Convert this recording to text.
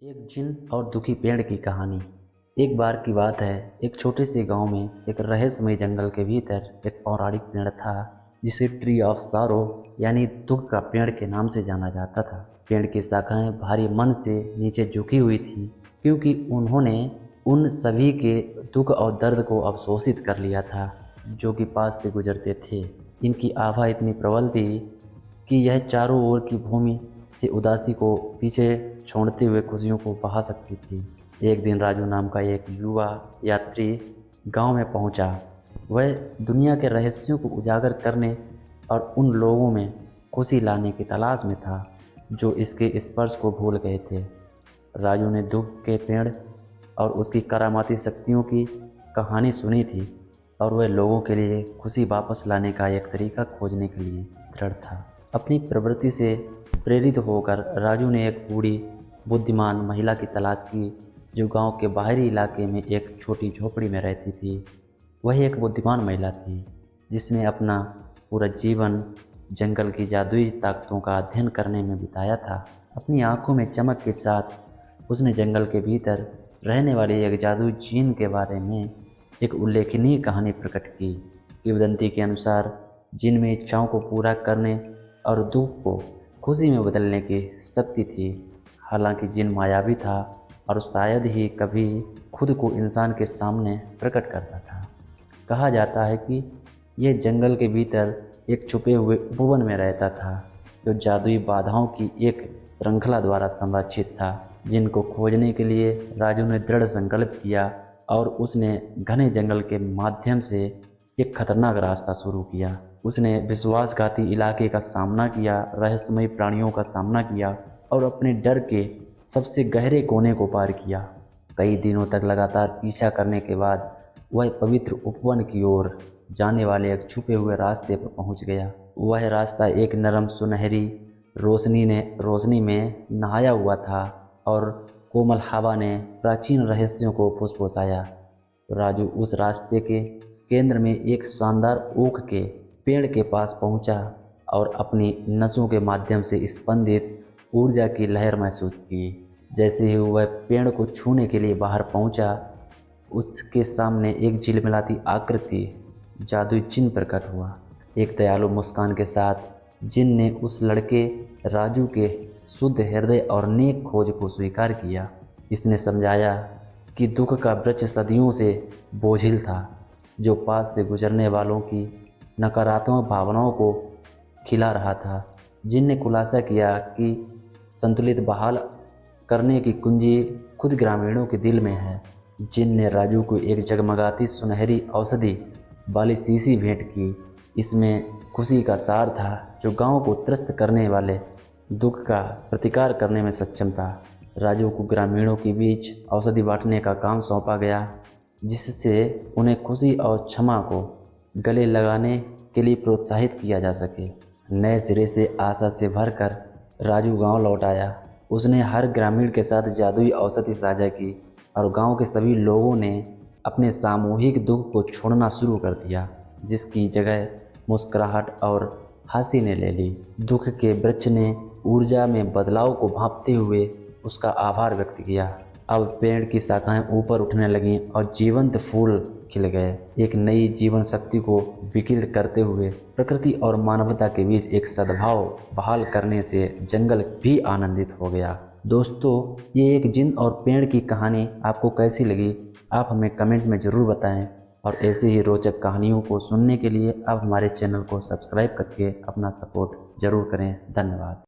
एक जिन और दुखी पेड़ की कहानी। एक बार की बात है, एक छोटे से गांव में एक रहस्यमय जंगल के भीतर एक पौराणिक पेड़ था जिसे ट्री ऑफ सारो यानी दुख का पेड़ के नाम से जाना जाता था। पेड़ की शाखाएं भारी मन से नीचे झुकी हुई थी क्योंकि उन्होंने उन सभी के दुख और दर्द को अवशोषित कर लिया था जो कि पास से गुजरते थे। इनकी आभा इतनी प्रबल थी कि यह चारों ओर की भूमि से उदासी को पीछे छोड़ते हुए खुशियों को बहा सकती थी। एक दिन राजू नाम का एक युवा यात्री गांव में पहुंचा। वह दुनिया के रहस्यों को उजागर करने और उन लोगों में खुशी लाने की तलाश में था जो इसके स्पर्श को भूल गए थे। राजू ने दुख के पेड़ और उसकी करामाती शक्तियों की कहानी सुनी थी और वह लोगों के लिए खुशी वापस लाने का एक तरीका खोजने के लिए दृढ़ था। अपनी प्रवृत्ति से प्रेरित होकर राजू ने एक बूढ़ी बुद्धिमान महिला की तलाश की जो गांव के बाहरी इलाके में एक छोटी झोपड़ी में रहती थी। वह एक बुद्धिमान महिला थी जिसने अपना पूरा जीवन जंगल की जादुई ताकतों का अध्ययन करने में बिताया था। अपनी आंखों में चमक के साथ उसने जंगल के भीतर रहने वाले एक जादुई जीन के बारे में एक उल्लेखनीय कहानी प्रकट की। किंवदंती के अनुसार जिन में इच्छाओं को पूरा करने और दुख को खुशी में बदलने की शक्ति थी। हालांकि जिन मायावी था और शायद ही कभी खुद को इंसान के सामने प्रकट करता था। कहा जाता है कि यह जंगल के भीतर एक छुपे हुए उपवन में रहता था जो जादुई बाधाओं की एक श्रृंखला द्वारा संरक्षित था। जिनको खोजने के लिए राजू ने दृढ़ संकल्प किया और उसने घने जंगल के माध्यम से एक खतरनाक रास्ता शुरू किया। उसने विश्वासघाती इलाके का सामना किया, रहस्यमय प्राणियों का सामना किया और अपने डर के सबसे गहरे कोने को पार किया। कई दिनों तक लगातार पीछा करने के बाद वह पवित्र उपवन की ओर जाने वाले एक छुपे हुए रास्ते पर पहुंच गया। वह रास्ता एक नरम सुनहरी रोशनी में नहाया हुआ था और कोमल हवा ने प्राचीन रहस्यों को फुसफुसाया। राजू उस रास्ते के केंद्र में एक शानदार ओक के पेड़ के पास पहुंचा और अपनी नसों के माध्यम से स्पंदित ऊर्जा की लहर महसूस की। जैसे ही वह पेड़ को छूने के लिए बाहर पहुंचा, उसके सामने एक झिलमिलाती आकृति जादुई जिन प्रकट हुआ। एक दयालु मुस्कान के साथ जिन ने उस लड़के राजू के शुद्ध हृदय और नेक खोज को स्वीकार किया। इसने समझाया कि दुख का वृक्ष सदियों से बोझिल था जो पास से गुजरने वालों की नकारात्मक भावनाओं को खिला रहा था। जिन ने खुलासा किया कि संतुलित बहाल करने की कुंजी खुद ग्रामीणों के दिल में है। जिन ने राजू को एक जगमगाती सुनहरी औषधि वाली शीशी भेंट की। इसमें खुशी का सार था जो गांव को त्रस्त करने वाले दुख का प्रतिकार करने में सक्षम था। राजू को ग्रामीणों के बीच औषधि बांटने का काम सौंपा गया जिससे उन्हें खुशी और क्षमा को गले लगाने के लिए प्रोत्साहित किया जा सके। नए सिरे से आशा से भरकर राजू गांव लौट आया। उसने हर ग्रामीण के साथ जादुई औषधि साझा की और गांव के सभी लोगों ने अपने सामूहिक दुख को छोड़ना शुरू कर दिया जिसकी जगह मुस्कुराहट और हंसी ने ले ली। दुख के वृक्ष ने ऊर्जा में बदलाव को भांपते हुए उसका आभार व्यक्त किया। अब पेड़ की शाखाएं ऊपर उठने लगीं और जीवंत फूल खिल गए, एक नई जीवन शक्ति को विकीर्ण करते हुए। प्रकृति और मानवता के बीच एक सद्भाव बहाल करने से जंगल भी आनंदित हो गया। दोस्तों, ये एक जिन और पेड़ की कहानी आपको कैसी लगी, आप हमें कमेंट में ज़रूर बताएं और ऐसे ही रोचक कहानियों को सुनने के लिए आप हमारे चैनल को सब्सक्राइब करके अपना सपोर्ट ज़रूर करें। धन्यवाद।